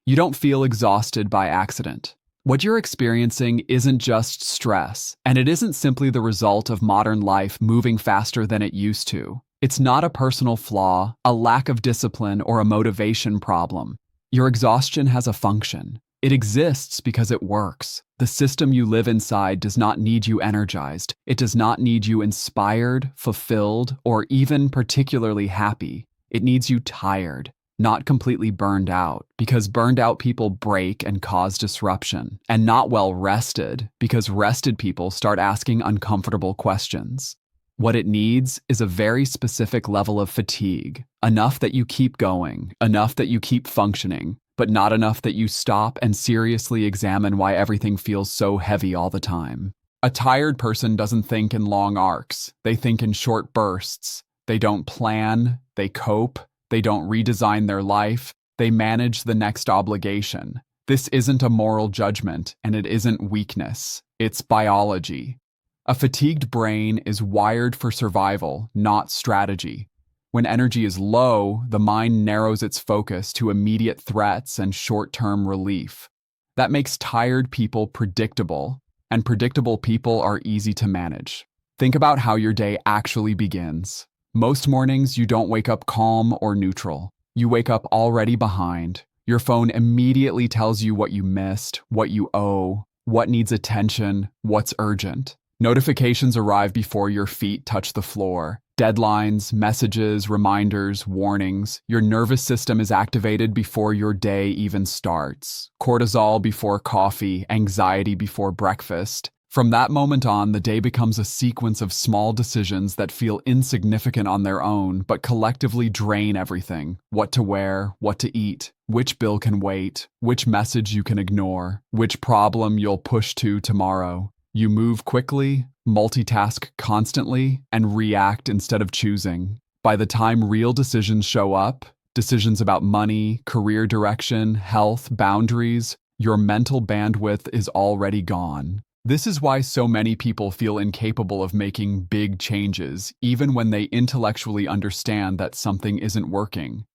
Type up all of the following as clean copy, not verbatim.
You don't feel exhausted by accident. What you're experiencing isn't just stress, and it isn't simply the result of modern life moving faster than it used to. It's not a personal flaw, a lack of discipline, or a motivation problem. Your exhaustion has a function. It exists because it works. The system you live inside does not need you energized. It does not need you inspired, fulfilled, or even particularly happy. It needs you tired, not completely burned out, because burned out people break and cause disruption, and not well rested, because rested people start asking uncomfortable questions. What it needs is a very specific level of fatigue, enough that you keep going, enough that you keep functioning, but not enough that you stop and seriously examine why everything feels so heavy all the time. A tired person doesn't think in long arcs. They think in short bursts. They don't plan, they cope, they don't redesign their life, they manage the next obligation. This isn't a moral judgment, and it isn't weakness. It's biology. A fatigued brain is wired for survival, not strategy. When energy is low, the mind narrows its focus to immediate threats and short-term relief. That makes tired people predictable, and predictable people are easy to manage. Think about how your day actually begins. Most mornings, you don't wake up calm or neutral. You wake up already behind. Your phone immediately tells you what you missed, what you owe, what needs attention, what's urgent. Notifications arrive before your feet touch the floor. Deadlines, messages, reminders, warnings. Your nervous system is activated before your day even starts. Cortisol before coffee, anxiety before breakfast. From that moment on, the day becomes a sequence of small decisions that feel insignificant on their own, but collectively drain everything. What to wear, what to eat, which bill can wait, which message you can ignore, which problem you'll push to tomorrow. You move quickly, multitask constantly, and react instead of choosing. By the time real decisions show up, decisions about money, career direction, health, boundaries, your mental bandwidth is already gone. This is why so many people feel incapable of making big changes, even when they intellectually understand that something isn't working.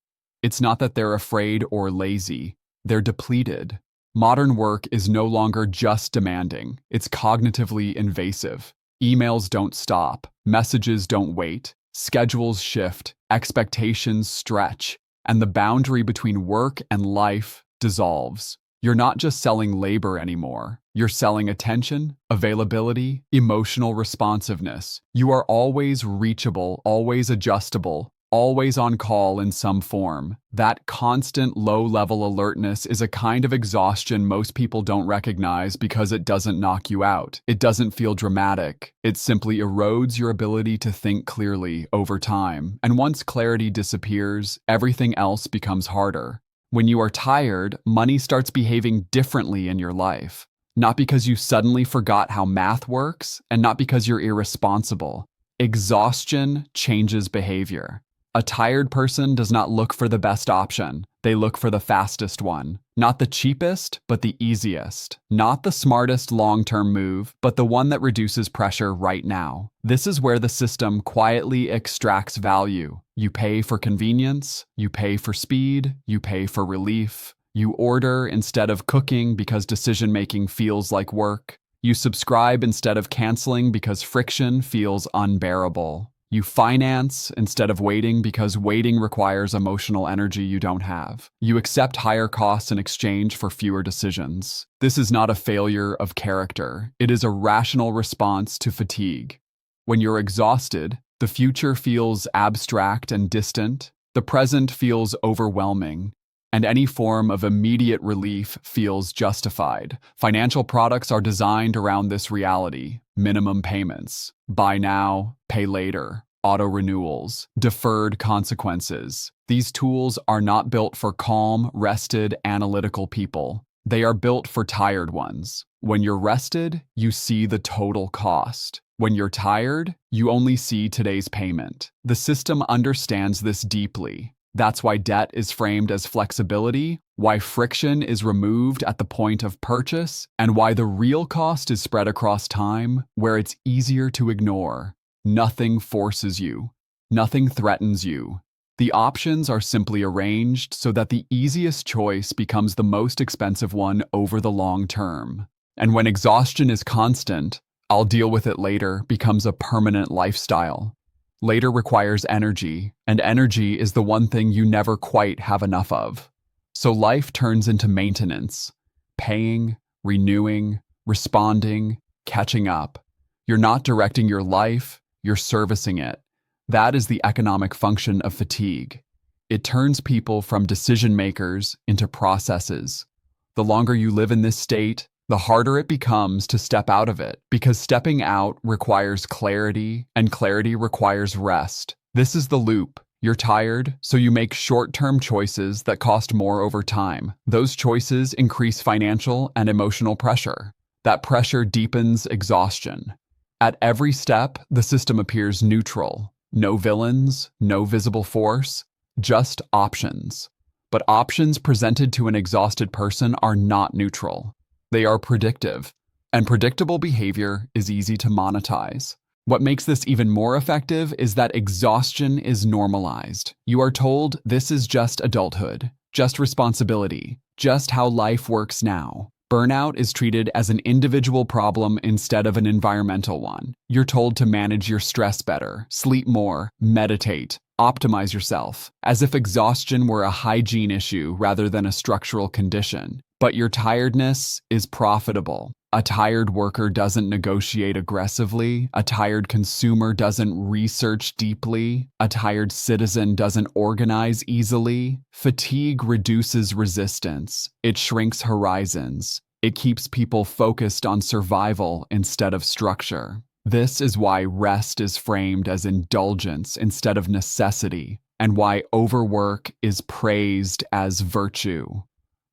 It's not that they're afraid or lazy. They're depleted. Modern work is no longer just demanding. It's cognitively invasive. Emails don't stop. Messages don't wait. Schedules shift. Expectations stretch. And the boundary between work and life dissolves. You're not just selling labor anymore. You're selling attention, availability, emotional responsiveness. You are always reachable, always adjustable, always on call in some form. That constant low-level alertness is a kind of exhaustion most people don't recognize because it doesn't knock you out. It doesn't feel dramatic. It simply erodes your ability to think clearly over time. And once clarity disappears, everything else becomes harder. When you are tired, money starts behaving differently in your life. Not because you suddenly forgot how math works, and not because you're irresponsible. Exhaustion changes behavior. A tired person does not look for the best option. They look for the fastest one. Not the cheapest, but the easiest. Not the smartest long-term move, but the one that reduces pressure right now. This is where the system quietly extracts value. You pay for convenience, you pay for speed, you pay for relief. You order instead of cooking because decision-making feels like work. You subscribe instead of canceling because friction feels unbearable. You finance instead of waiting because waiting requires emotional energy you don't have. You accept higher costs in exchange for fewer decisions. This is not a failure of character. It is a rational response to fatigue. When you're exhausted, the future feels abstract and distant. The present feels overwhelming. And any form of immediate relief feels justified. Financial products are designed around this reality. Minimum payments, buy now, pay later, auto renewals, deferred consequences. These tools are not built for calm, rested, analytical people. They are built for tired ones. When you're rested, you see the total cost. When you're tired, you only see today's payment. The system understands this deeply. That's why debt is framed as flexibility, why friction is removed at the point of purchase, and why the real cost is spread across time, where it's easier to ignore. Nothing forces you. Nothing threatens you. The options are simply arranged so that the easiest choice becomes the most expensive one over the long term. And when exhaustion is constant, "I'll deal with it later" becomes a permanent lifestyle. Later requires energy, and energy is the one thing you never quite have enough of. So life turns into maintenance, paying, renewing, responding, catching up. You're not directing your life, you're servicing it. That is the economic function of fatigue. It turns people from decision makers into processes. The longer you live in this state, the harder it becomes to step out of it, because stepping out requires clarity, and clarity requires rest. This is the loop. You're tired, so you make short-term choices that cost more over time. Those choices increase financial and emotional pressure. That pressure deepens exhaustion. At every step, the system appears neutral. No villains, no visible force, just options. But options presented to an exhausted person are not neutral. They are predictive, and predictable behavior is easy to monetize. What makes this even more effective is that exhaustion is normalized. You are told this is just adulthood, just responsibility, just how life works now. Burnout is treated as an individual problem instead of an environmental one. You're told to manage your stress better, sleep more, meditate, optimize yourself, as if exhaustion were a hygiene issue rather than a structural condition. But your tiredness is profitable. A tired worker doesn't negotiate aggressively. A tired consumer doesn't research deeply. A tired citizen doesn't organize easily. Fatigue reduces resistance. It shrinks horizons. It keeps people focused on survival instead of structure. This is why rest is framed as indulgence instead of necessity, and why overwork is praised as virtue.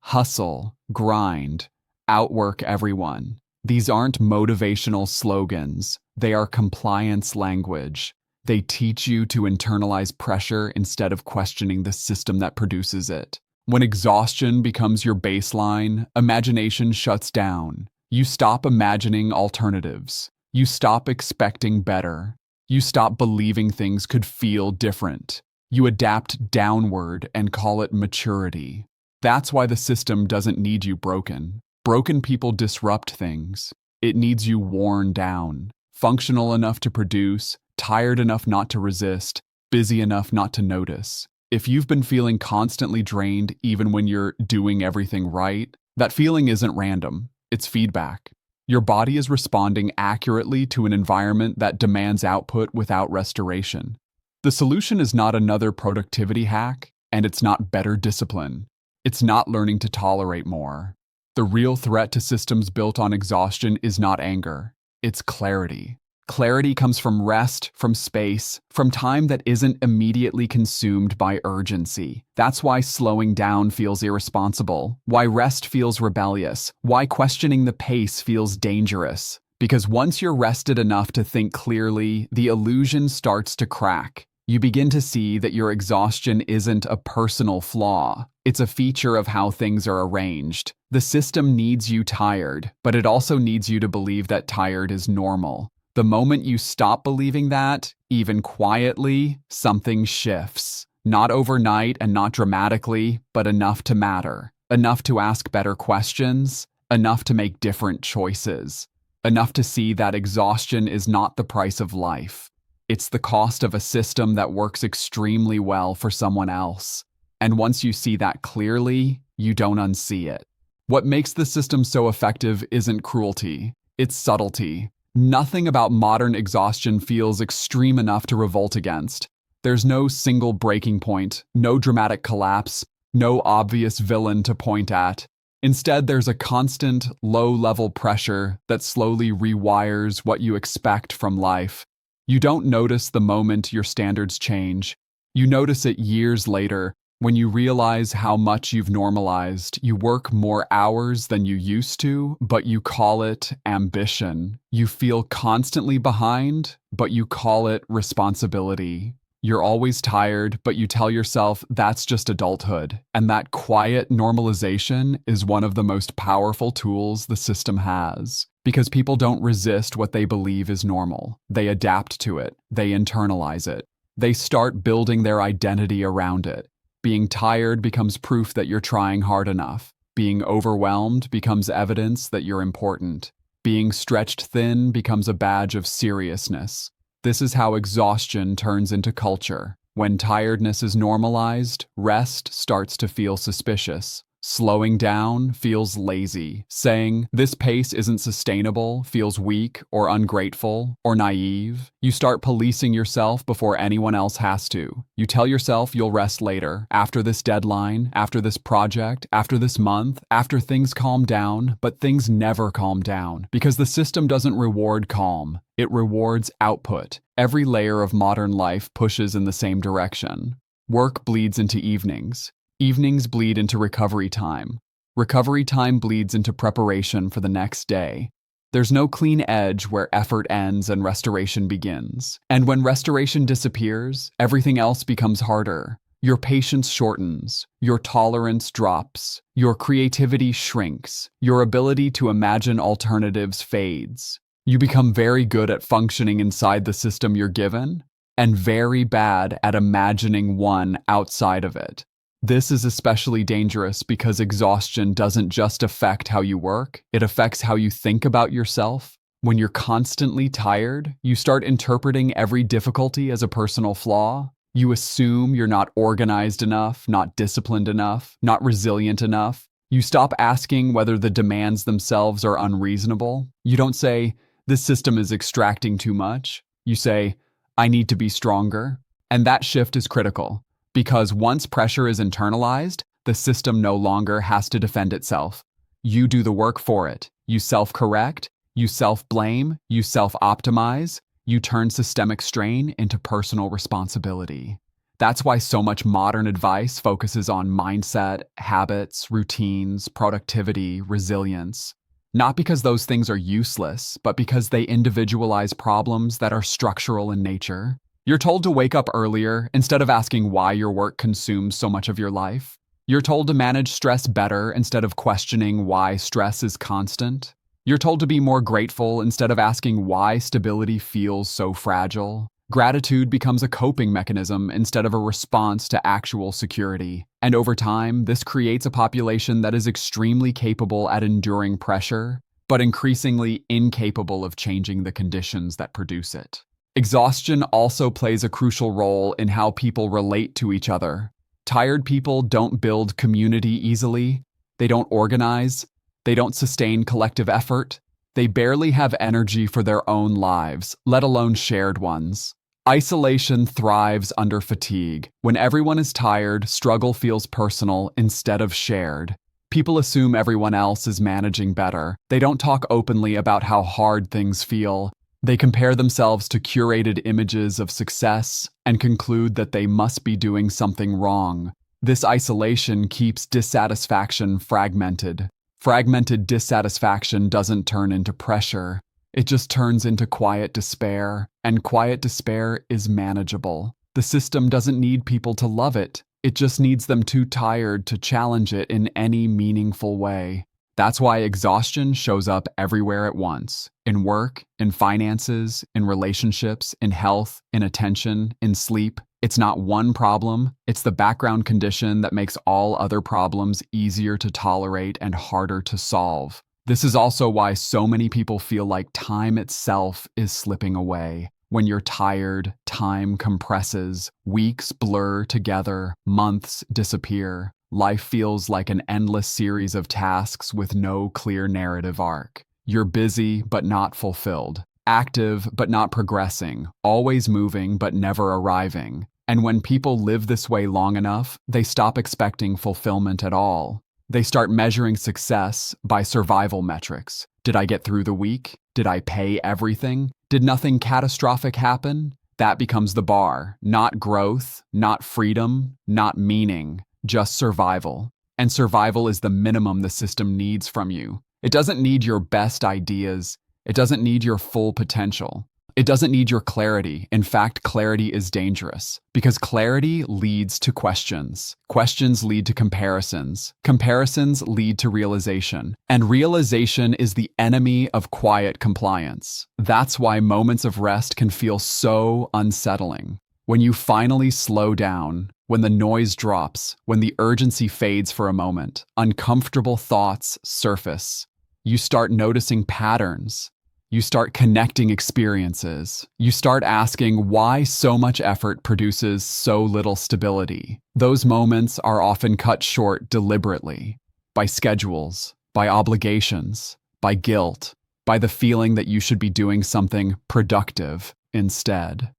Hustle, grind, outwork everyone. These aren't motivational slogans. They are compliance language. They teach you to internalize pressure instead of questioning the system that produces it. When exhaustion becomes your baseline, imagination shuts down. You stop imagining alternatives. You stop expecting better. You stop believing things could feel different. You adapt downward and call it maturity. That's why the system doesn't need you broken. Broken people disrupt things. It needs you worn down, functional enough to produce, tired enough not to resist, busy enough not to notice. If you've been feeling constantly drained even when you're doing everything right, that feeling isn't random. It's feedback. Your body is responding accurately to an environment that demands output without restoration. The solution is not another productivity hack, and it's not better discipline. It's not learning to tolerate more. The real threat to systems built on exhaustion is not anger. It's clarity. Clarity comes from rest, from space, from time that isn't immediately consumed by urgency. That's why slowing down feels irresponsible, why rest feels rebellious, why questioning the pace feels dangerous. Because once you're rested enough to think clearly, the illusion starts to crack. You begin to see that your exhaustion isn't a personal flaw. It's a feature of how things are arranged. The system needs you tired, but it also needs you to believe that tired is normal. The moment you stop believing that, even quietly, something shifts. Not overnight and not dramatically, but enough to matter. Enough to ask better questions. Enough to make different choices. Enough to see that exhaustion is not the price of life. It's the cost of a system that works extremely well for someone else. And once you see that clearly, you don't unsee it. What makes the system so effective isn't cruelty, it's subtlety. Nothing about modern exhaustion feels extreme enough to revolt against. There's no single breaking point, no dramatic collapse, no obvious villain to point at. Instead, there's a constant, low-level pressure that slowly rewires what you expect from life. You don't notice the moment your standards change. You notice it years later, when you realize how much you've normalized. You work more hours than you used to, but you call it ambition. You feel constantly behind, but you call it responsibility. You're always tired, but you tell yourself that's just adulthood. And that quiet normalization is one of the most powerful tools the system has. Because people don't resist what they believe is normal. They adapt to it. They internalize it. They start building their identity around it. Being tired becomes proof that you're trying hard enough. Being overwhelmed becomes evidence that you're important. Being stretched thin becomes a badge of seriousness. This is how exhaustion turns into culture. When tiredness is normalized, rest starts to feel suspicious. Slowing down feels lazy. Saying, "This pace isn't sustainable," feels weak or ungrateful or naive. You start policing yourself before anyone else has to. You tell yourself you'll rest later, after this deadline, after this project, after this month, after things calm down, but things never calm down because the system doesn't reward calm. It rewards output. Every layer of modern life pushes in the same direction. Work bleeds into evenings. Evenings bleed into recovery time. Recovery time bleeds into preparation for the next day. There's no clean edge where effort ends and restoration begins. And when restoration disappears, everything else becomes harder. Your patience shortens. Your tolerance drops. Your creativity shrinks. Your ability to imagine alternatives fades. You become very good at functioning inside the system you're given, and very bad at imagining one outside of it. This is especially dangerous because exhaustion doesn't just affect how you work, it affects how you think about yourself. When you're constantly tired, you start interpreting every difficulty as a personal flaw. You assume you're not organized enough, not disciplined enough, not resilient enough. You stop asking whether the demands themselves are unreasonable. You don't say, "This system is extracting too much." You say, "I need to be stronger." And that shift is critical. Because once pressure is internalized, the system no longer has to defend itself. You do the work for it. You self-correct, you self-blame, you self-optimize, you turn systemic strain into personal responsibility. That's why so much modern advice focuses on mindset, habits, routines, productivity, resilience. Not because those things are useless, but because they individualize problems that are structural in nature. You're told to wake up earlier instead of asking why your work consumes so much of your life. You're told to manage stress better instead of questioning why stress is constant. You're told to be more grateful instead of asking why stability feels so fragile. Gratitude becomes a coping mechanism instead of a response to actual security. And over time, this creates a population that is extremely capable at enduring pressure, but increasingly incapable of changing the conditions that produce it. Exhaustion also plays a crucial role in how people relate to each other. Tired people don't build community easily. They don't organize. They don't sustain collective effort. They barely have energy for their own lives, let alone shared ones. Isolation thrives under fatigue. When everyone is tired, struggle feels personal instead of shared. People assume everyone else is managing better. They don't talk openly about how hard things feel. They compare themselves to curated images of success and conclude that they must be doing something wrong. This isolation keeps dissatisfaction fragmented. Fragmented dissatisfaction doesn't turn into pressure. It just turns into quiet despair, and quiet despair is manageable. The system doesn't need people to love it. It just needs them too tired to challenge it in any meaningful way. That's why exhaustion shows up everywhere at once. In work, in finances, in relationships, in health, in attention, in sleep. It's not one problem, it's the background condition that makes all other problems easier to tolerate and harder to solve. This is also why so many people feel like time itself is slipping away. When you're tired, time compresses, weeks blur together, months disappear. Life feels like an endless series of tasks with no clear narrative arc. You're busy but not fulfilled, active but not progressing, always moving but never arriving. And when people live this way long enough, they stop expecting fulfillment at all. They start measuring success by survival metrics. Did I get through the week? Did I pay everything? Did nothing catastrophic happen? That becomes the bar. Not growth, not freedom, not meaning. Just survival. And survival is the minimum the system needs from you. It doesn't need your best ideas. It doesn't need your full potential. It doesn't need your clarity. In fact, clarity is dangerous because clarity leads to questions. Questions lead to comparisons. Comparisons lead to realization. And realization is the enemy of quiet compliance. That's why moments of rest can feel so unsettling. When you finally slow down, when the noise drops, when the urgency fades for a moment, uncomfortable thoughts surface. You start noticing patterns. You start connecting experiences. You start asking why so much effort produces so little stability. Those moments are often cut short deliberately by schedules, by obligations, by guilt, by the feeling that you should be doing something productive instead.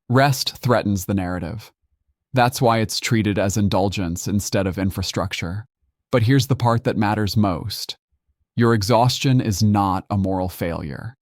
Rest threatens the narrative. That's why it's treated as indulgence instead of infrastructure. But here's the part that matters most. Your exhaustion is not a moral failure.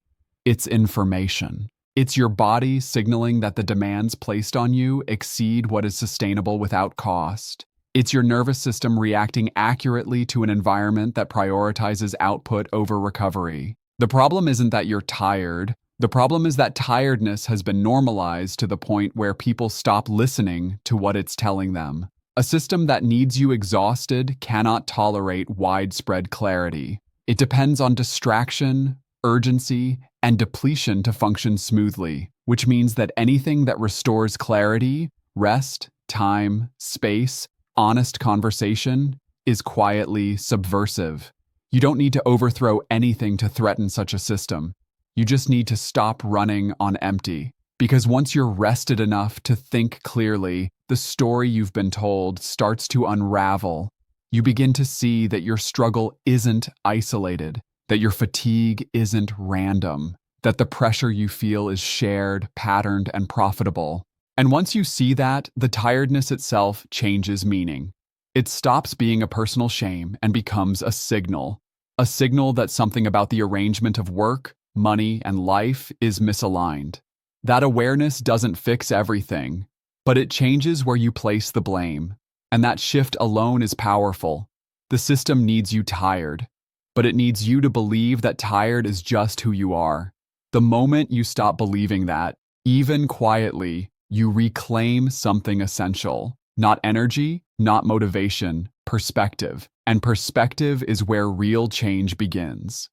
It's information. It's your body signaling that the demands placed on you exceed what is sustainable without cost. It's your nervous system reacting accurately to an environment that prioritizes output over recovery. The problem isn't that you're tired. The problem is that tiredness has been normalized to the point where people stop listening to what it's telling them. A system that needs you exhausted cannot tolerate widespread clarity. It depends on distraction, urgency, and depletion to function smoothly, which means that anything that restores clarity, rest, time, space, honest conversation, is quietly subversive. You don't need to overthrow anything to threaten such a system. You just need to stop running on empty. Because once you're rested enough to think clearly, the story you've been told starts to unravel. You begin to see that your struggle isn't isolated, that your fatigue isn't random, that the pressure you feel is shared, patterned, and profitable. And once you see that, the tiredness itself changes meaning. It stops being a personal shame and becomes a signal that something about the arrangement of work, money, and life is misaligned. That awareness doesn't fix everything, but it changes where you place the blame. And that shift alone is powerful. The system needs you tired, but it needs you to believe that tired is just who you are. The moment you stop believing that, even quietly, you reclaim something essential. Not energy, not motivation, perspective. And perspective is where real change begins.